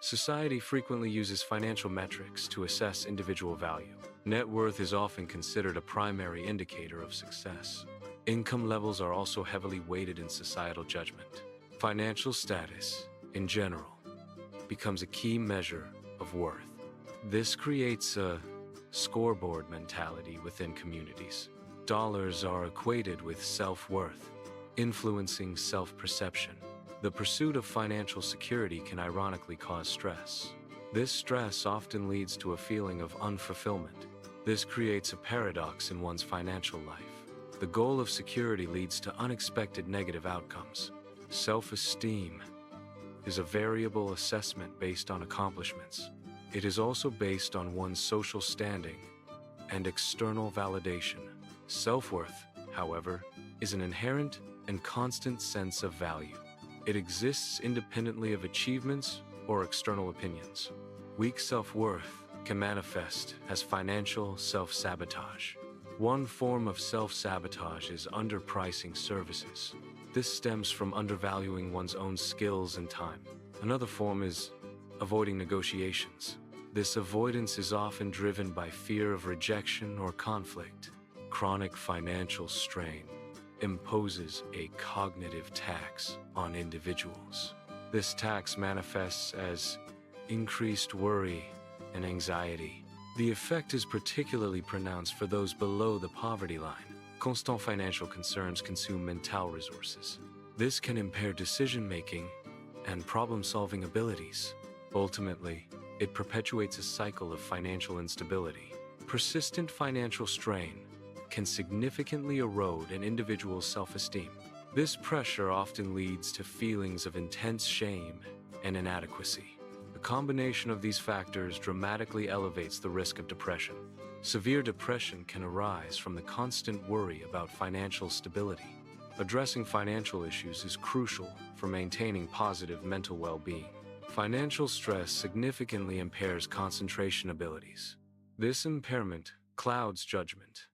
Society frequently uses financial metrics to assess individual value. Net worth is often considered a primary indicator of success. Income levels are also heavily weighted in societal judgment. Financial status, in general, becomes a key measure of worth. This creates a scoreboard mentality within communities. Dollars are equated with self-worth, influencing self-perception. The pursuit of financial security can ironically cause stress. This stress often leads to a feeling of unfulfillment. This creates a paradox in one's financial life. The goal of security leads to unexpected negative outcomes. Self-esteem is a variable assessment based on accomplishments. It is also based on one's social standing and external validation. Self-worth, however, is an inherent and constant sense of value. It exists independently of achievements or external opinions. Weak self-worth can manifest as financial self-sabotage. One form of self-sabotage is underpricing services. This stems from undervaluing one's own skills and time. Another form is avoiding negotiations. This avoidance is often driven by fear of rejection or conflict. Chronic financial strain imposes a cognitive tax on individuals. This tax manifests as increased worry and anxiety. The effect is particularly pronounced for those below the poverty line. Constant financial concerns consume mental resources. This can impair decision-making and problem-solving abilities. Ultimately, it perpetuates a cycle of financial instability. Persistent financial strain can significantly erode an individual's self-esteem. This pressure often leads to feelings of intense shame and inadequacy. The combination of these factors dramatically elevates the risk of depression. Severe depression can arise from the constant worry about financial stability. Addressing financial issues is crucial for maintaining positive mental well-being. Financial stress significantly impairs concentration abilities. This impairment clouds judgment,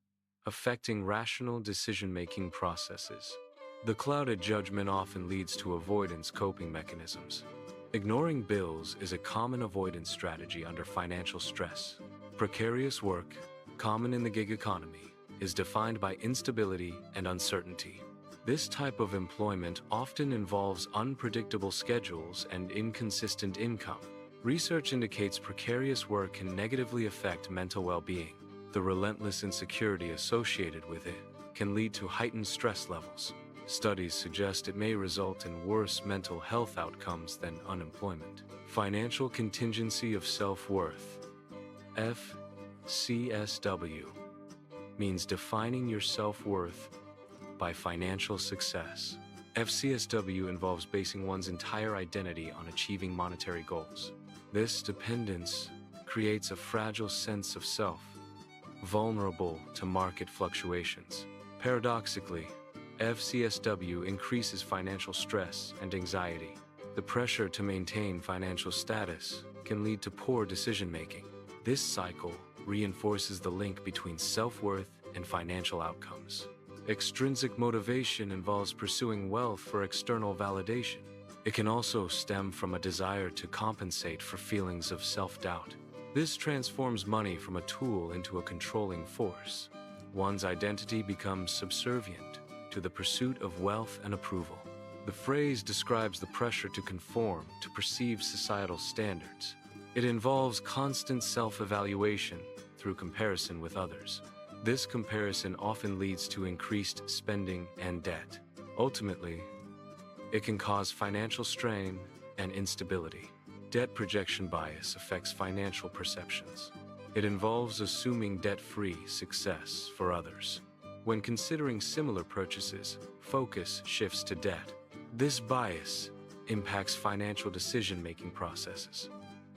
affecting rational decision-making processes. The clouded judgment often leads to avoidance coping mechanisms. Ignoring bills is a common avoidance strategy under financial stress. Precarious work, common in the gig economy, is defined by instability and uncertainty. This type of employment often involves unpredictable schedules and inconsistent income. Research indicates precarious work can negatively affect mental well-being. The relentless insecurity associated with it can lead to heightened stress levels. Studies suggest it may result in worse mental health outcomes than unemployment. Financial contingency of self-worth, FCSW, means defining your self-worth by financial success. FCSW involves basing one's entire identity on achieving monetary goals. This dependence creates a fragile sense of self, vulnerable to market fluctuations. Paradoxically, FCSW increases financial stress and anxiety. The pressure to maintain financial status can lead to poor decision-making. This cycle reinforces the link between self-worth and financial outcomes. Extrinsic motivation involves pursuing wealth for external validation. It can also stem from a desire to compensate for feelings of self-doubt. This transforms money from a tool into a controlling force. One's identity becomes subservient to the pursuit of wealth and approval. The phrase describes the pressure to conform to perceived societal standards. It involves constant self-evaluation through comparison with others. This comparison often leads to increased spending and debt. Ultimately, it can cause financial strain and instability. Debt projection bias affects financial perceptions. It involves assuming debt-free success for others. When considering similar purchases, focus shifts to debt. This bias impacts financial decision-making processes.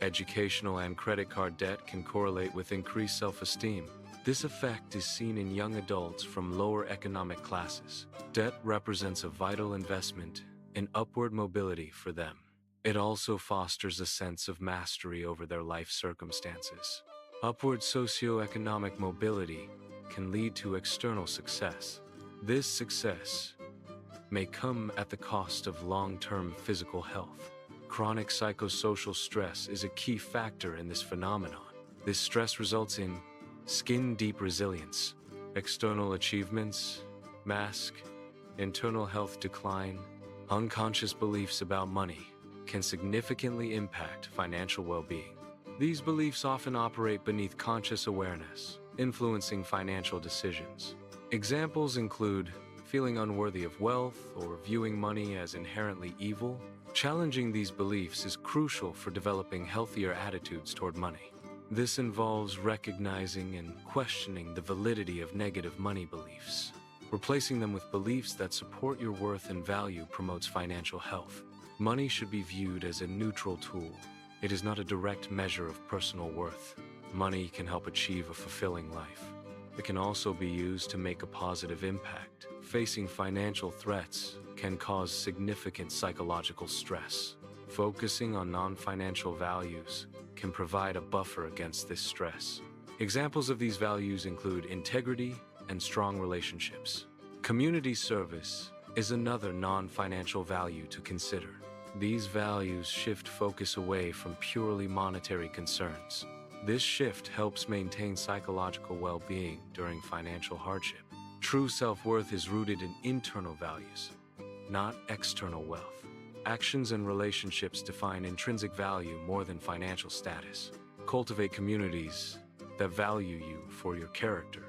Educational and credit card debt can correlate with increased self-esteem. This effect is seen in young adults from lower economic classes. Debt represents a vital investment in upward mobility for them. It also fosters a sense of mastery over their life circumstances. Upward socioeconomic mobility can lead to external success. This success may come at the cost of long-term physical health. Chronic psychosocial stress is a key factor in this phenomenon. This stress results in skin-deep resilience, external achievements, mask, internal health decline. Unconscious beliefs about money can significantly impact financial well-being. These beliefs often operate beneath conscious awareness, influencing financial decisions. Examples include feeling unworthy of wealth or viewing money as inherently evil. Challenging these beliefs is crucial for developing healthier attitudes toward money. This involves recognizing and questioning the validity of negative money beliefs. Replacing them with beliefs that support your worth and value promotes financial health. Money should be viewed as a neutral tool. It is not a direct measure of personal worth. Money can help achieve a fulfilling life. It can also be used to make a positive impact. Facing financial threats can cause significant psychological stress. Focusing on non-financial values can provide a buffer against this stress. Examples of these values include integrity and strong relationships. Community service is another non-financial value to consider. These values shift focus away from purely monetary concerns. This shift helps maintain psychological well-being during financial hardship. True self-worth is rooted in internal values, not external wealth. Actions and relationships define intrinsic value more than financial status. Cultivate communities that value you for your character,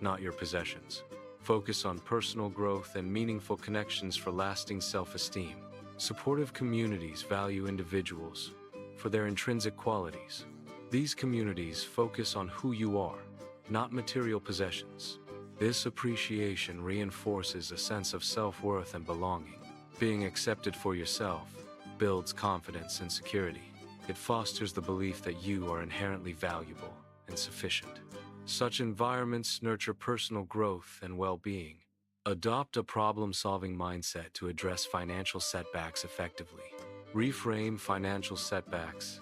not your possessions. Focus on personal growth and meaningful connections for lasting self-esteem. Supportive communities value individuals for their intrinsic qualities. These communities focus on who you are, not material possessions. This appreciation reinforces a sense of self-worth and belonging. Being accepted for yourself builds confidence and security. It fosters the belief that you are inherently valuable and sufficient. Such environments nurture personal growth and well-being. Adopt a problem-solving mindset to address financial setbacks effectively. Reframe financial setbacks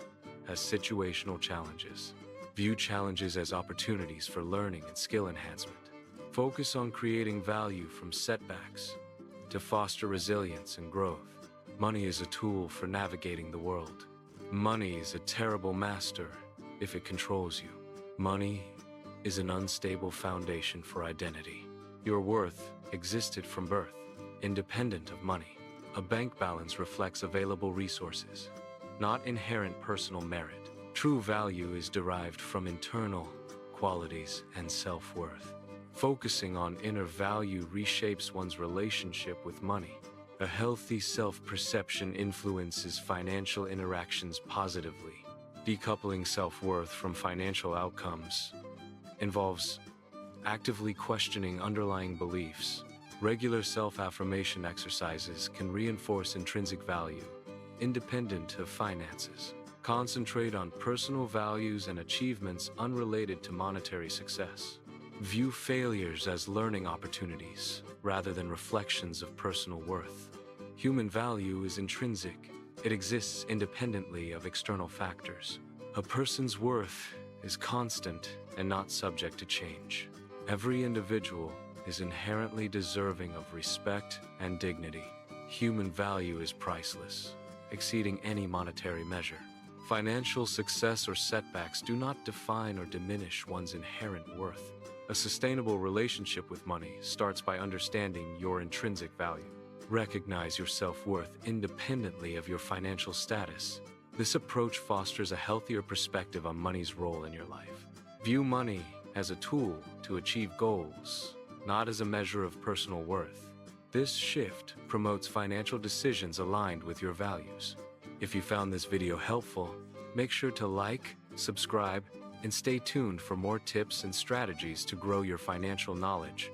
as situational challenges. View challenges as opportunities for learning and skill enhancement. Focus on creating value from setbacks to foster resilience and growth. Money is a tool for navigating the world. Money is a terrible master if it controls you. Money is an unstable foundation for identity. Your worth existed from birth, independent of money. A bank balance reflects available resources, not inherent personal merit. True value is derived from internal qualities and self-worth. Focusing on inner value reshapes one's relationship with money. A healthy self-perception influences financial interactions positively. Decoupling self-worth from financial outcomes involves actively questioning underlying beliefs. Regular self-affirmation exercises can reinforce intrinsic value, independent of finances. Concentrate on personal values and achievements unrelated to monetary success. View failures as learning opportunities rather than reflections of personal worth. Human value is intrinsic. It exists independently of external factors. A person's worth is constant and not subject to change. Every individual is inherently deserving of respect and dignity. Human value is priceless, exceeding any monetary measure. Financial success or setbacks do not define or diminish one's inherent worth. A sustainable relationship with money starts by understanding your intrinsic value. Recognize your self-worth independently of your financial status. This approach fosters a healthier perspective on money's role in your life. View money as a tool to achieve goals, not as a measure of personal worth. This shift promotes financial decisions aligned with your values. If you found this video helpful, make sure to like, subscribe, and stay tuned for more tips and strategies to grow your financial knowledge.